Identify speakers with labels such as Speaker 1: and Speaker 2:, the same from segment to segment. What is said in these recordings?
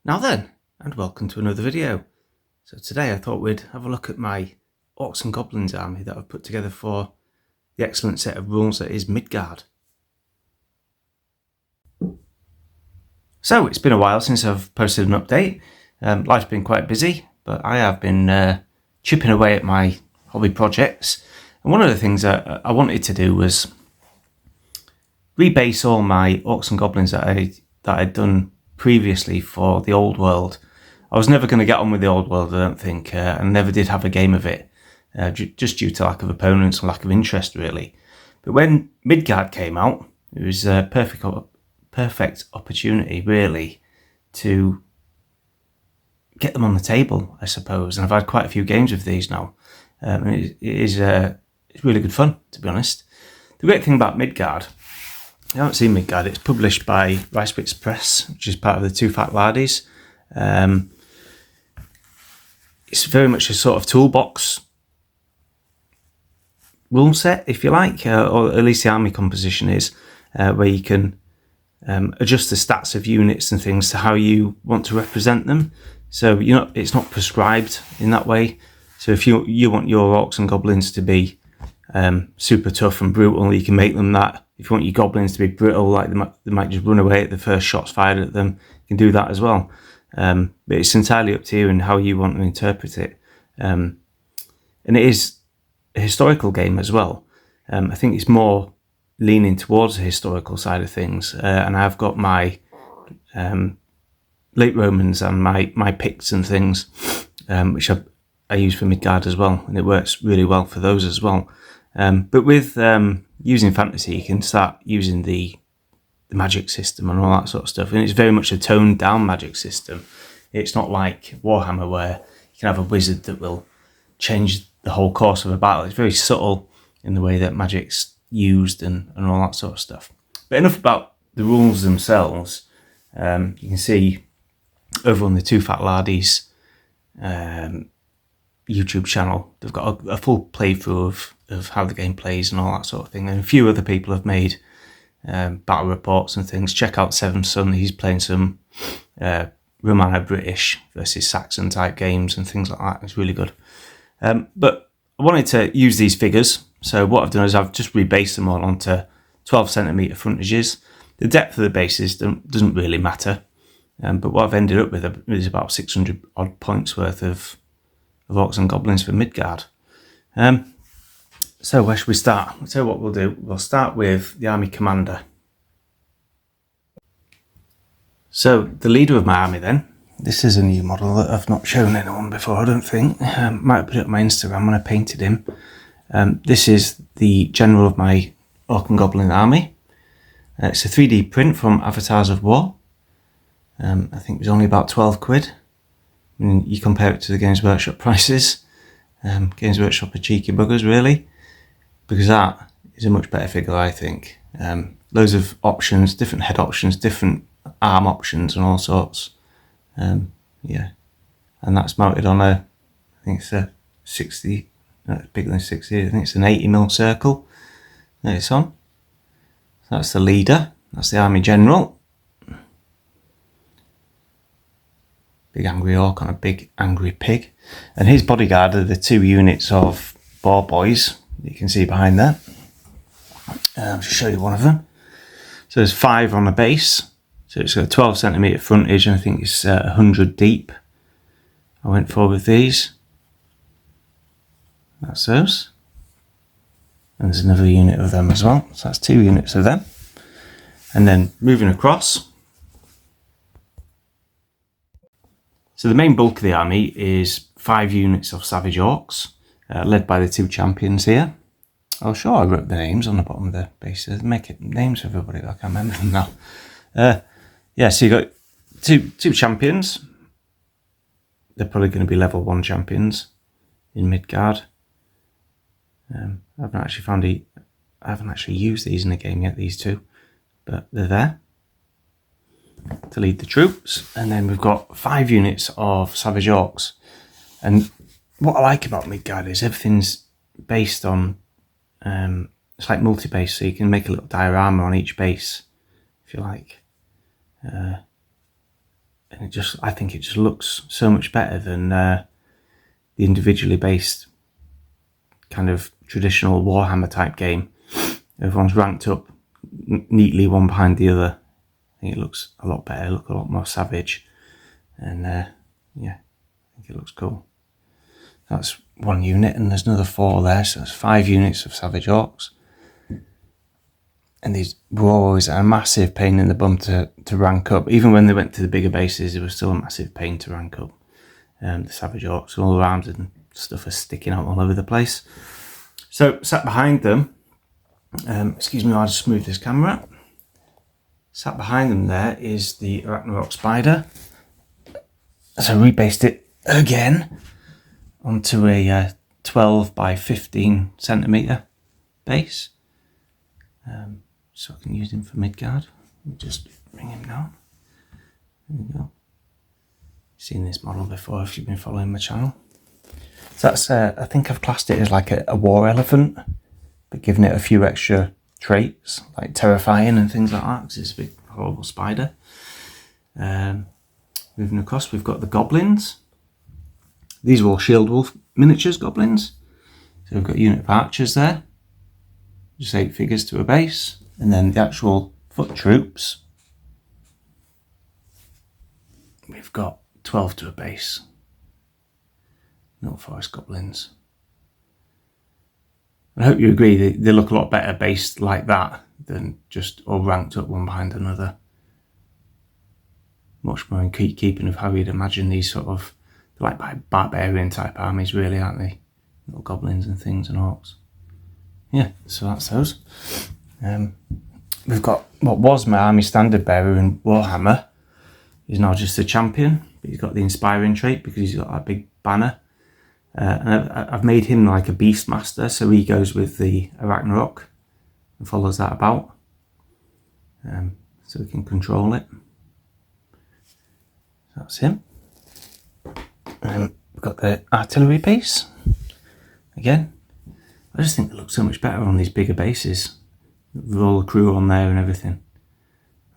Speaker 1: Now then, and welcome to another video. So today I thought we'd have a look at my Orcs and Goblins army that I've put together for the excellent set of rules that is Midgard. So it's been a while since I've posted an update. Life's been quite busy, but I have been chipping away at my hobby projects. And one of the things that I wanted to do was rebase all my Orcs and Goblins that I'd done previously for the old world. I was never going to get on with the old world, I don't think. I never did have a game of it, just due to lack of opponents and lack of interest, really. But when Midgard came out, it was a perfect opportunity, really, to get them on the table, I suppose. And I've had quite a few games of these now. It's really good fun, to be honest. The great thing about Midgard, I haven't seen Midgard. It's published by Ricewitz Press, which is part of the Two Fat Laddies. It's very much a sort of toolbox rule set, if you like, or at least the army composition is, where you can adjust the stats of units and things to how you want to represent them. So it's not prescribed in that way. So if you want your Orcs and Goblins to be super tough and brutal, you can make them that. If you want your goblins to be brittle, like they might just run away at the first shots fired at them, you can do that as well. But it's entirely up to you and how you want to interpret it. And it is a historical game as well. I think it's more leaning towards the historical side of things. And I've got my late Romans and my Picts and things, which I use for Midgard as well. And it works really well for those as well. But with using fantasy, you can start using the magic system and all that sort of stuff. And it's very much a toned down magic system. It's not like Warhammer where you can have a wizard that will change the whole course of a battle. It's very subtle in the way that magic's used and all that sort of stuff. But enough about the rules themselves. You can see over on the Two Fat Laddies YouTube channel, they've got a full playthrough of how the game plays and all that sort of thing. And a few other people have made battle reports and things. Check out Seven's Son. He's playing some Romano-British versus Saxon type games and things like that. It's really good. But I wanted to use these figures. So what I've done is I've just rebased them all onto 12 centimetre frontages. The depth of the bases doesn't really matter. But what I've ended up with is about 600 odd points worth of Orcs and Goblins for Midgard. So where should we start? I'll tell you what we'll do. We'll start with the army commander. So the leader of my army then. This is a new model that I've not shown anyone before, I don't think. Might have put it on my Instagram when I painted him. This is the general of my Orc and Goblin army. It's a 3D print from Avatars of War. I think it was only about 12 quid. I mean, you compare it to the Games Workshop prices. Games Workshop are cheeky buggers, really, because that is a much better figure, I think. Loads of options, different head options, different arm options and all sorts. Yeah, and that's mounted on I think it's a 60, no, it's bigger than 60, I think it's an 80mm circle that it's on. So that's the leader, that's the army general. Big angry orc on a big angry pig. And his bodyguard are the two units of boar boys that you can see behind there. I'll just show you one of them. So there's 5 on the base. So it's got a 12 centimetre frontage and I think it's 100 deep. I went for with these. That's those. And there's another unit of them as well. So that's 2 units of them. And then moving across. So the main bulk of the army is 5 units of Savage Orcs, led by the 2 champions here. Oh, sure, I wrote the names on the bottom of the base. Make it names for everybody, but I can't remember them now. Yeah, so you've got two champions. They're probably going to be level 1 champions in Midgard. I haven't actually used these in the game yet, these 2, but they're there to lead the troops. And then we've got 5 units of Savage Orcs. And what I like about Midgard is everything's based on, it's like multi-base, so you can make a little diorama on each base, if you like. and I think it just looks so much better than the individually based kind of traditional Warhammer type game. Everyone's ranked up neatly one behind the other. I think it looks a lot better, look a lot more savage, and yeah, I think it looks cool. That's one unit, and there's another 4 there, so that's 5 units of savage orcs. And these were always a massive pain in the bum to rank up. Even when they went to the bigger bases, it was still a massive pain to rank up. The savage orcs, all their arms and stuff are sticking out all over the place. So sat behind them, excuse me, I'll just move this camera. Sat behind them there is the Ragnarok spider. So I rebased it again onto a 12 by 15 centimetre base. So I can use him for Midgard. Let me just bring him down. There we go. Seen this model before if you've been following my channel. So that's, I think I've classed it as like a war elephant, but given it a few extra traits, like terrifying and things like that, because it's a big horrible spider. Moving across, we've got the goblins. These are all shield wolf miniatures goblins. So we've got a unit of archers there, just 8 figures to a base, and then the actual foot troops, we've got 12 to a base. Not forest goblins. I hope you agree they look a lot better based like that than just all ranked up one behind another. Much more in keeping of how you'd imagine these sort of, like barbarian type armies really, aren't they? Little goblins and things and orcs. Yeah, so that's those. We've got what was my army standard bearer in Warhammer. He's now just a champion, but he's got the inspiring trait because he's got that big banner. And I've made him like a beastmaster, so he goes with the Ragnarok and follows that about, so we can control it. So that's him. We've got the artillery piece. Again, I just think it looks so much better on these bigger bases with all the crew on there and everything.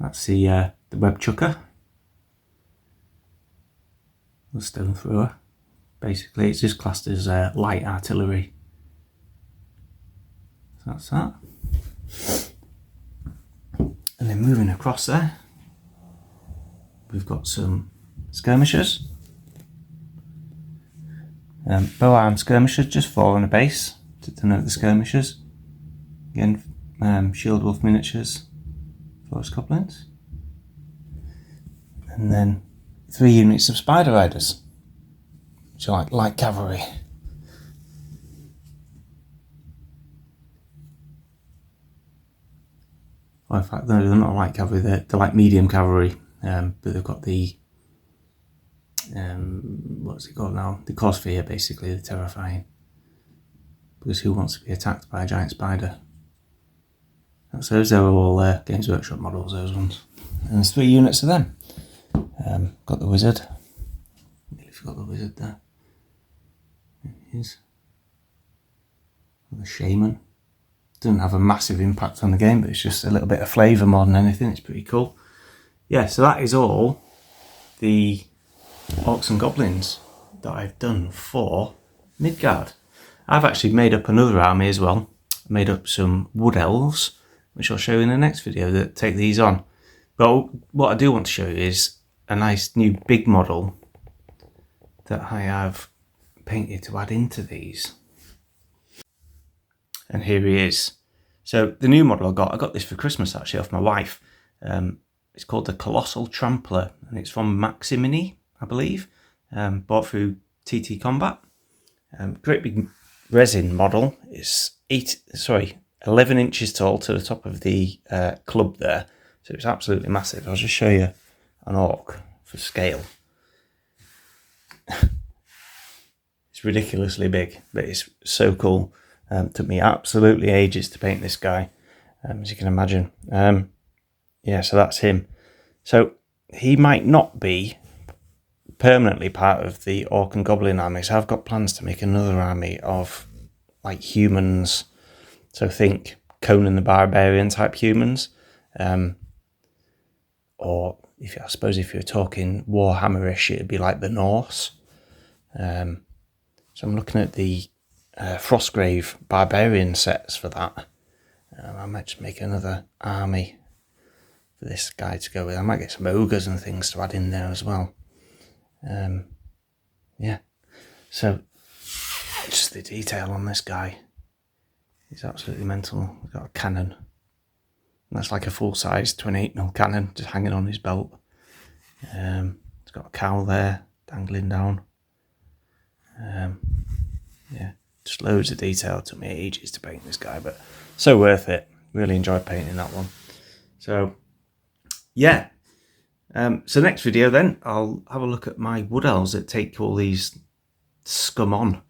Speaker 1: That's the web chucker, the stone thrower. Basically, it's just classed as light artillery. So that's that. And then moving across there, we've got some skirmishers. Bow arm skirmishers, just 4 on a base to denote the skirmishers. Again, shield wolf miniatures, forest goblins. And then 3 units of spider riders, which are like light cavalry. Well, in fact, no, they're not light cavalry, they're like medium cavalry, but they've got the, what's it called now? The claw sphere, basically, the terrifying. Because who wants to be attacked by a giant spider? That's those, they're all Games Workshop models, those ones. And there's 3 units of them. Got the wizard. Nearly forgot the wizard there. There he is. The shaman. Doesn't have a massive impact on the game, but it's just a little bit of flavour more than anything. It's pretty cool. Yeah, so that is all the Orcs and Goblins that I've done for Midgard. I've actually made up another army as well. I made up some wood elves, which I'll show you in the next video that take these on. But what I do want to show you is a nice new big model that I have painted to add into these. And here he is. So the new model I got this for Christmas actually off my wife. It's called the Colossal Trampler, and it's from Maximini, I believe. Bought through TT Combat. Great big resin model. It's 11 inches tall to the top of the club there. So it's absolutely massive. I'll just show you an orc for scale. It's ridiculously big, but it's so cool. Took me absolutely ages to paint this guy, as you can imagine. Yeah, so that's him. So he might not be permanently part of the Orc and Goblin army, so I've got plans to make another army of like humans. So think Conan the Barbarian type humans, or I suppose if you're talking Warhammer-ish, it'd be like the Norse. So I'm looking at the Frostgrave Barbarian sets for that. I might just make another army for this guy to go with. I might get some ogres and things to add in there as well. Yeah, so just the detail on this guy is absolutely mental. We've got a cannon. That's like a full-size 28mm cannon just hanging on his belt. It's got a cowl there dangling down. Yeah, just loads of detail. It took me ages to paint this guy, but so worth it. Really enjoyed painting that one. So, yeah. So next video then, I'll have a look at my wood elves that take all these scum on.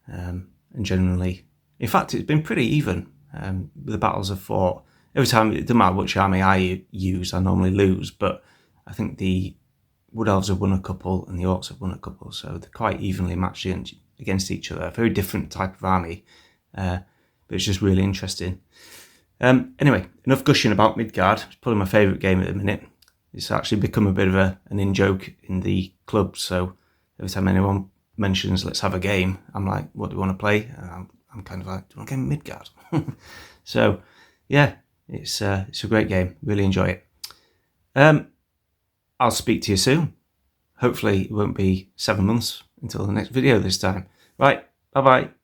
Speaker 1: And generally, in fact, it's been pretty even. The battles I've fought. Every time, it doesn't matter which army I use, I normally lose, but I think the Wood Elves have won a couple and the Orcs have won a couple, so they're quite evenly matched against each other. A very different type of army, but it's just really interesting. Anyway, enough gushing about Midgard. It's probably my favourite game at the minute. It's actually become a bit of an in-joke in the club, so every time anyone mentions let's have a game, I'm like, what do you want to play? And I'm kind of like, do you want to game Midgard? So, yeah. It's a great game. Really enjoy it. I'll speak to you soon. Hopefully it won't be 7 months until the next video this time. Right. Bye-bye.